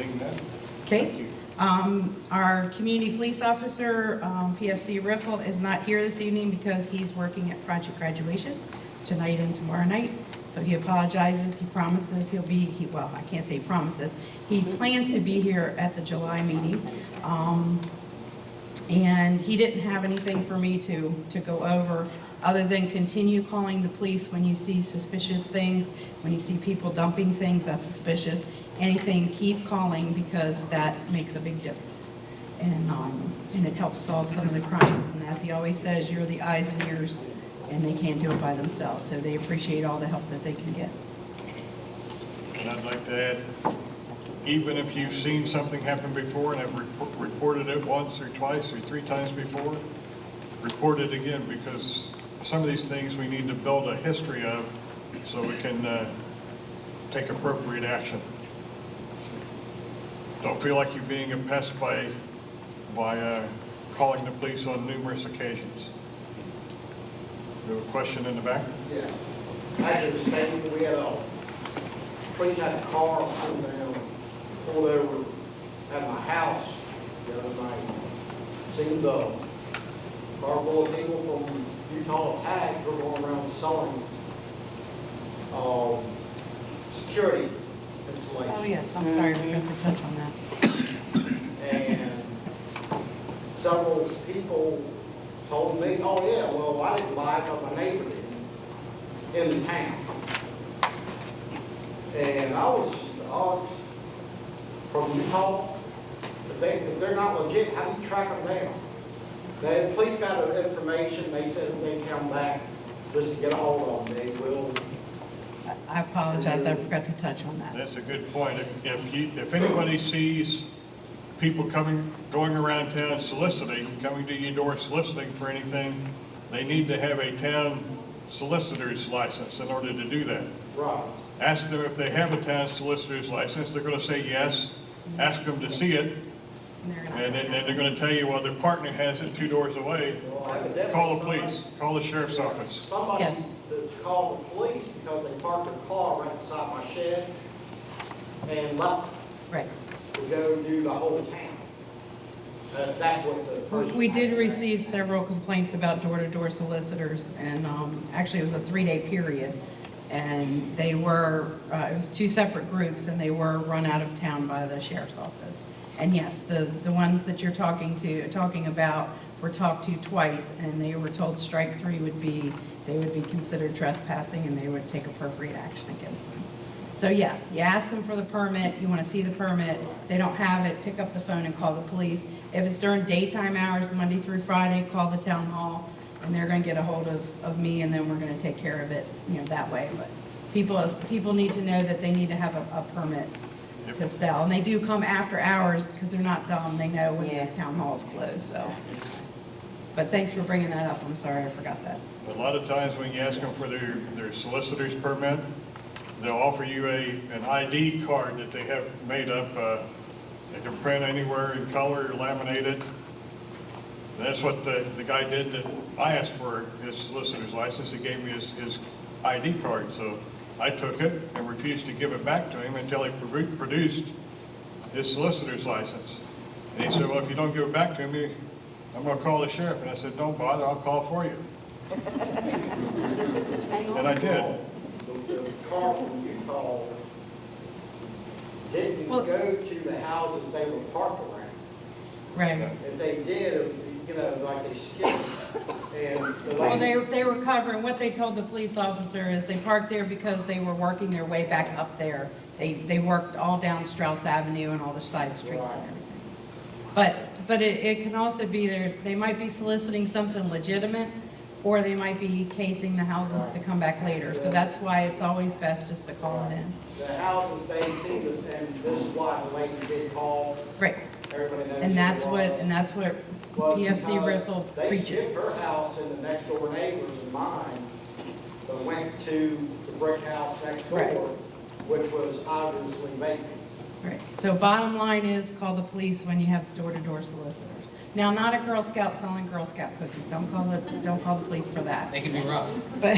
Seeing that? Okay. Our community police officer, PFC Riffle, is not here this evening because he's working at Project Graduation tonight and tomorrow night. So he apologizes. He promises he'll be, well, I can't say he promises. He plans to be here at the July meetings. And he didn't have anything for me to go over other than continue calling the police when you see suspicious things, when you see people dumping things that's suspicious. Anything, keep calling because that makes a big difference. And it helps solve some of the crimes. And as he always says, you're the eyes and ears, and they can't do it by themselves. So they appreciate all the help that they can get. And I'd like to add, even if you've seen something happen before and have reported it once or twice or 3 times before, report it again, because some of these things we need to build a history of so we can take appropriate action. Don't feel like you're being a pest by calling the police on numerous occasions. We have a question in the back? Yeah. Actually, the state, we had a police had a car pulled over at my house the other night. Seemed the car full of people from Utah Tag were going around selling security installation. Oh, yes, I'm sorry, we forgot to touch on that. And several people told me, oh yeah, well, I didn't buy it, but my neighbor did in the town. And I was, from Utah, if they're not legit, how do you track them down? The police got the information, they said if they come back just to get a hold of them, they will. I apologize, I forgot to touch on that. That's a good point. If anybody sees people going around town soliciting, coming to your door soliciting for anything, they need to have a town solicitor's license in order to do that. Right. Ask them if they have a town solicitor's license. They're going to say yes. Ask them to see it, and then they're going to tell you, well, their partner has it 2 doors away. Call the police. Call the sheriff's office. Somebody Yes. that's called the police because they parked their car right beside my shed and left Right. to go do the whole town. That's what the person. We did receive several complaints about door-to-door solicitors, and actually it was a 3-day period. And they were, it was 2 separate groups, and they were run out of town by the sheriff's office. And yes, the ones that you're talking about were talked to twice, and they were told strike 3 they would be considered trespassing, and they would take appropriate action against them. So yes, you ask them for the permit, you want to see the permit, they don't have it, pick up the phone and call the police. If it's during daytime hours, Monday through Friday, call the town hall, and they're going to get a hold of me, and then we're going to take care of it, that way. But people need to know that they need to have a permit to sell, and they do come after hours because they're not dumb. They know when the town hall is closed. So, but thanks for bringing that up. I'm sorry I forgot that. A lot of times when you ask them for their solicitor's permit, they'll offer you an ID card that they have made up. They can print anywhere in color or laminated. That's what the guy did that I asked for his solicitor's license. He gave me his ID card. So I took it and refused to give it back to him until he produced his solicitor's license. And he said, well, if you don't give it back to me, I'm going to call the sheriff. And I said, don't bother, I'll call for you. And I did. The car from Utah didn't Well- go to the houses they were parked around. Right. If they did, like they skipped. And the Well, lady, they were covering, what they told the police officer is they parked there because they were working their way back up there. They worked all down Strauss Avenue and all the side streets and everything. But it can also be they might be soliciting something legitimate, or they might be casing the houses to come back later. So that's why it's always best just to call it in. the houses they see, and this is why the lady did call. Right. Everybody knows. And that's what Well, PFC because Riffle They preaches. skipped her house and the next door neighbors and mine, but went to the brick house next Right. door, which was obviously vacant. Right. So bottom line is call the police when you have door-to-door solicitors. Now, not a Girl Scout selling Girl Scout cookies. Don't call the police for that. They can be rough. But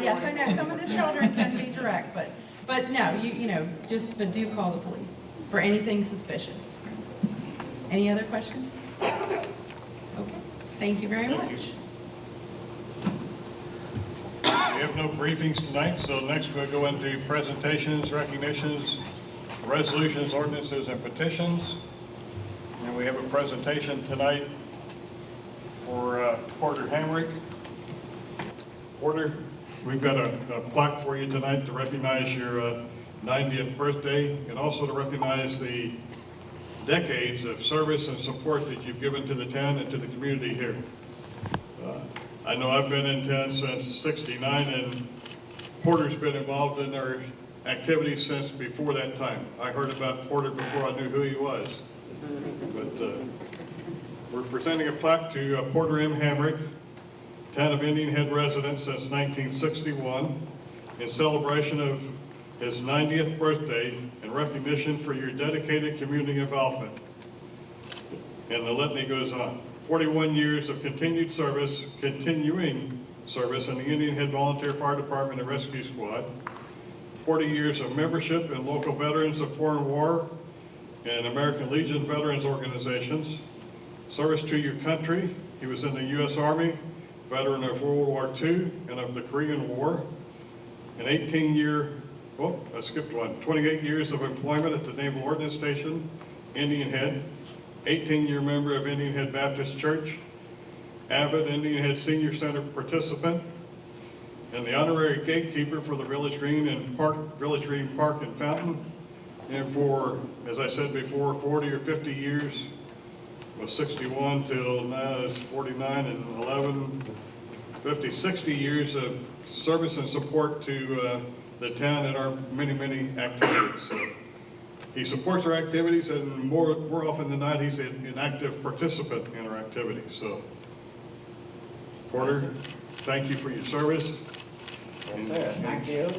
yes, I know some of the children can be direct, but But no, but do call the police for anything suspicious. Any other questions? Okay, thank you very Thank much. you. We have no briefings tonight, so next we'll go into presentations, recognitions, resolutions, ordinances, and petitions. And we have a presentation tonight for Porter Hamrick. Porter, we've got a plaque for you tonight to recognize your 90th birthday and also to recognize the decades of service and support that you've given to the town and to the community here. I know I've been in town since '69, and Porter's been involved in our activities since before that time. I heard about Porter before I knew who he was. But we're presenting a plaque to Porter M. Hamrick, town of Indian Head resident since 1961, in celebration of his 90th birthday and recognition for your dedicated community involvement. And the litany goes on. 41 years of continuing service in the Indian Head Volunteer Fire Department and Rescue Squad, 40 years of membership in local veterans of foreign war and American Legion veterans organizations, service to your country. He was in the U.S. Army, veteran of World War II and of the Korean War, an 28 years of employment at the Naval Ordnance Station, Indian Head, 18-year member of Indian Head Baptist Church, avid Indian Head Senior Center participant, and the honorary gatekeeper for the Village Green Park and Fountain. And for, as I said before, 40 or 50 years, was 61 till now is 49 and 11, 50, 60 years of service and support to the town and our many, many activities. So he supports our activities, and more often than not, he's an active participant in our activities. So, Porter, thank you for your service. Thank you.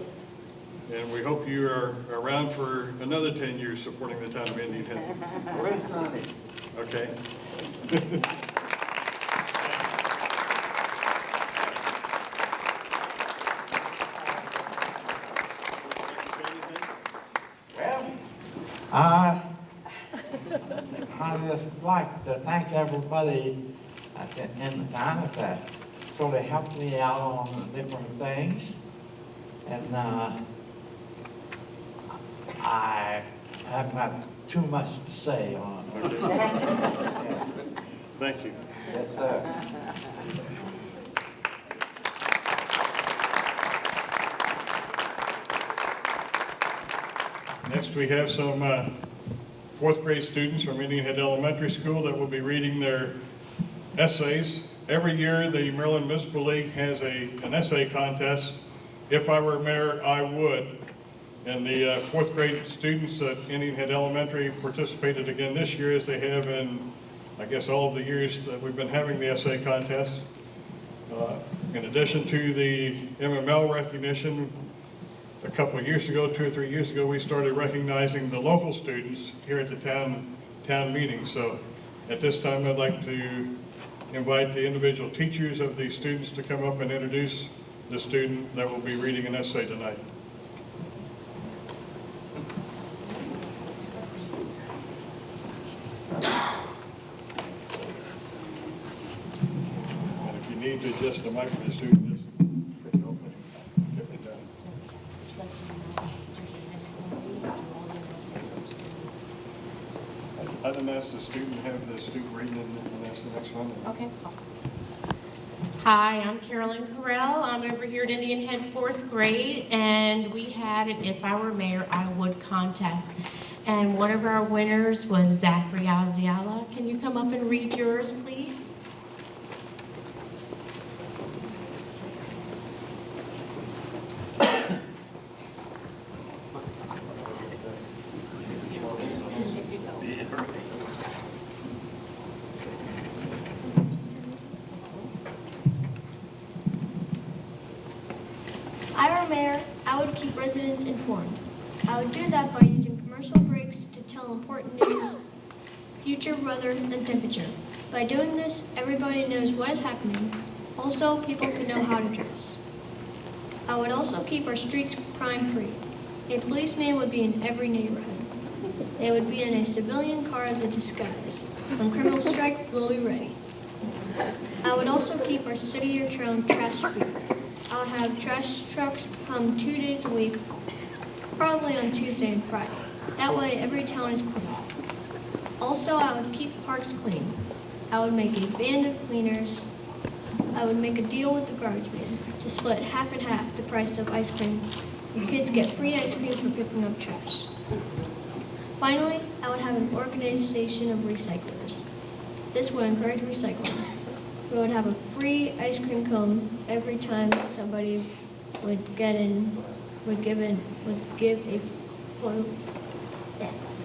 And we hope you are around for another 10 years supporting the town of Indian Head. Where's Johnny? Okay. Well, I just like to thank everybody in the town that sort of helped me out on different things. And I have not too much to say on it. Yes. Thank you. Yes, sir. Next, we have some fourth grade students from Indian Head Elementary School that will be reading their essays. Every year, the Maryland Municipal League has an essay contest. If I were mayor, I would. And the fourth grade students at Indian Head Elementary participated again this year, as they have in, I guess, all of the years that we've been having the essay contest. In addition to the MML recognition, a couple of years ago, 2 or 3 years ago, we started recognizing the local students here at the town meeting. So at this time, I'd like to invite the individual teachers of the students to come up and introduce the student that will be reading an essay tonight. And if you need to adjust the mic for the student, just pick it open and tip it down. I didn't ask the student, have the student reading and ask the next one. Okay. Hi, I'm Carolyn Carell. I'm over here at Indian Head 4th grade, and we had an If I Were Mayor, I Would contest. And one of our winners was Zachary Aziala. Can you come up and read yours, please? If I were mayor, I would keep residents informed. I would do that by using commercial breaks to tell important news, future weather, and temperature. By doing this, everybody knows what is happening. Also, people can know how to dress. I would also keep our streets crime-free. A policeman would be in every neighborhood. They would be in a civilian car as a disguise. When criminals strike, we'll be ready. I would also keep our city of Trone trash-free. I would have trash trucks come 2 days a week, probably on Tuesday and Friday. That way, every town is clean. Also, I would keep parks clean. I would make a band of cleaners. I would make a deal with the garbage man to split half and half the price of ice cream. And kids get free ice cream for picking up trash. Finally, I would have an organization of recyclers. This would encourage recycling. We would have a free ice cream cone every time somebody would give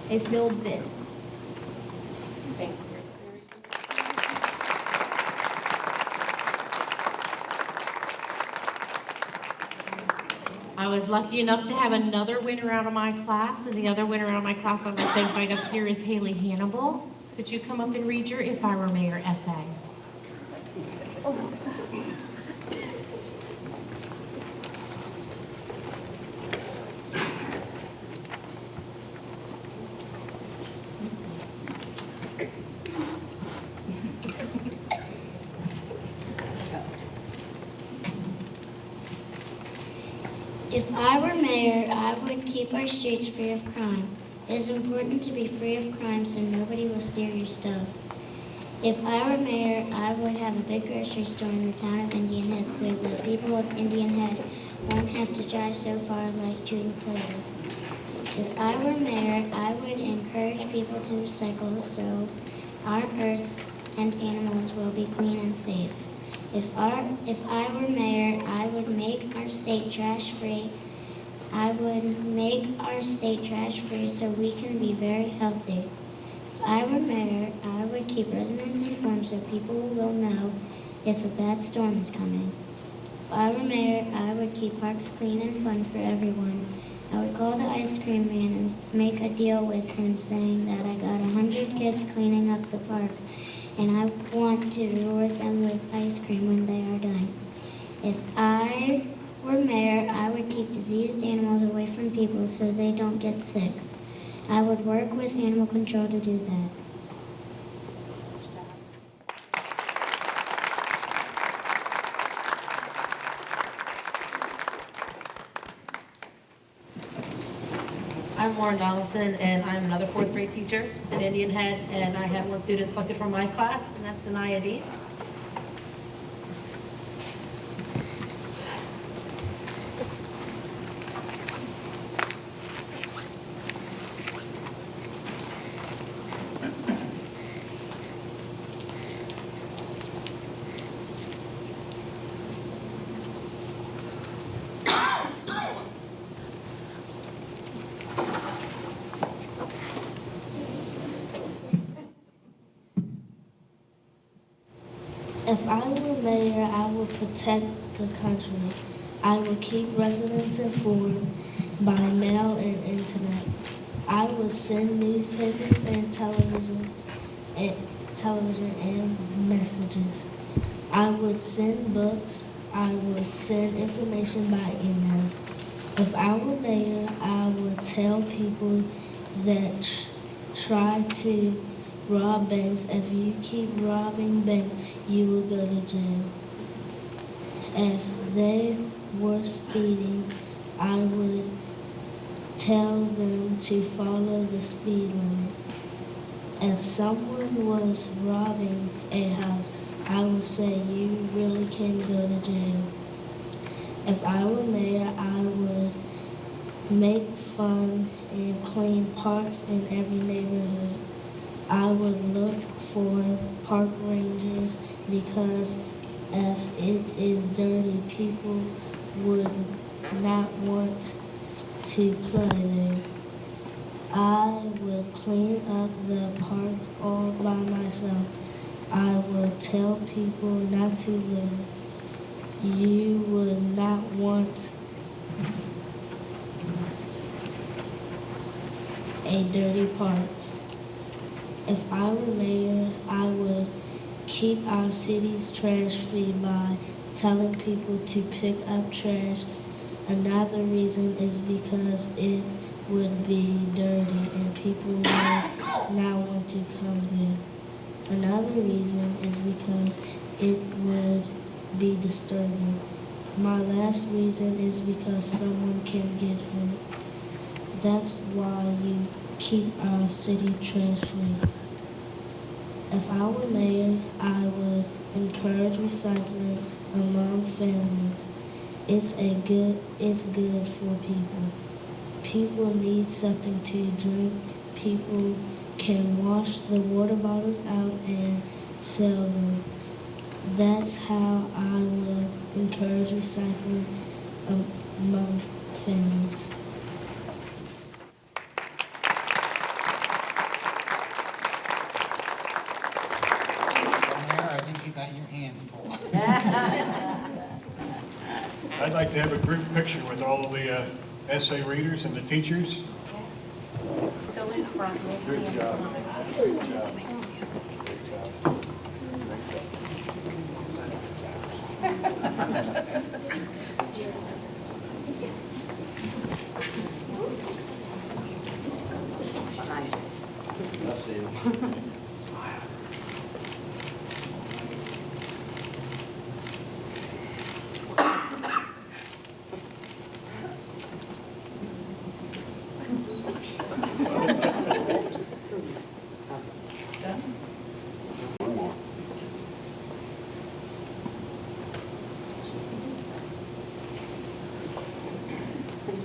a filled bin. Thank you. I was lucky enough to have another winner out of my class, and the other winner out of my class on the third right up here is Haley Hannibal. Could you come up and read your If I Were Mayor essay? If I were mayor, I would keep our streets free of crime. It is important to be free of crime so nobody will steal your stuff. If I were mayor, I would have a big grocery store in the town of Indian Head so the people of Indian Head won't have to drive so far like to the Clover. If I were mayor, I would encourage people to recycle so our earth and animals will be clean and safe. If I were mayor, I would make our state trash-free. I would make our state trash-free so we can be very healthy. If I were mayor, I would keep residents informed so people will know if a bad storm is coming. If I were mayor, I would keep parks clean and fun for everyone. I would call the ice cream man and make a deal with him saying that I got 100 kids cleaning up the park and I want to reward them with ice cream when they are done. If I were mayor, I would keep diseased animals away from people so they don't get sick. I would work with animal control to do that. I'm Lauren Donaldson, and I'm another fourth grade teacher at Indian Head, and I have one student selected from my class, and that's Anaya D. If I were mayor, I would protect the country. I would keep residents informed by mail and internet. I would send newspapers and television and messages. I would send books. I would send information by email. If I were mayor, I would tell people that try to rob banks. If you keep robbing banks, you will go to jail. If they were speeding, I would tell them to follow the speed limit. If someone was robbing a house, I would say you really can go to jail. If I were mayor, I would make fun and clean parks in every neighborhood. I would look for park rangers because if it is dirty, people would not want to play there. I would clean up the park all by myself. I would tell people not to litter. You would not want a dirty park. If I were mayor, I would keep our city's trash free by telling people to pick up trash Another reason is because it would be dirty and people would not want to come there. Another reason is because it would be disturbing. My last reason is because someone can get hurt. That's why you keep our city trash-free. If I were mayor, I would encourage recycling among families. It's good for people. People need something to drink. People can wash the water bottles out and sell them. That's how I would encourage recycling among families. Mayor, I think you got your hands full. I'd like to have a group picture with all of the essay readers and the teachers. Go in front, we'll Good stand. job. Good job.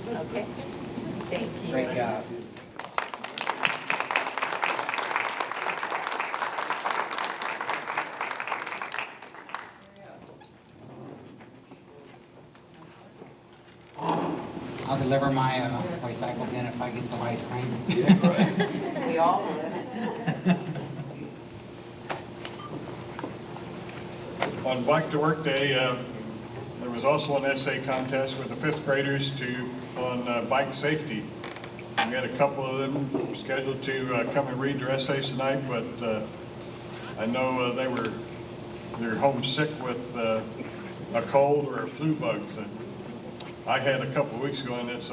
Okay, thank you. Great job. I'll deliver my recycle bin if I get some ice cream. We all would. On Bike to Work Day, there was also an essay contest with the fifth graders on bike safety. We had a couple of them scheduled to come and read their essays tonight, but I know they're homesick with a cold or a flu bug that I had a couple of weeks ago, and it's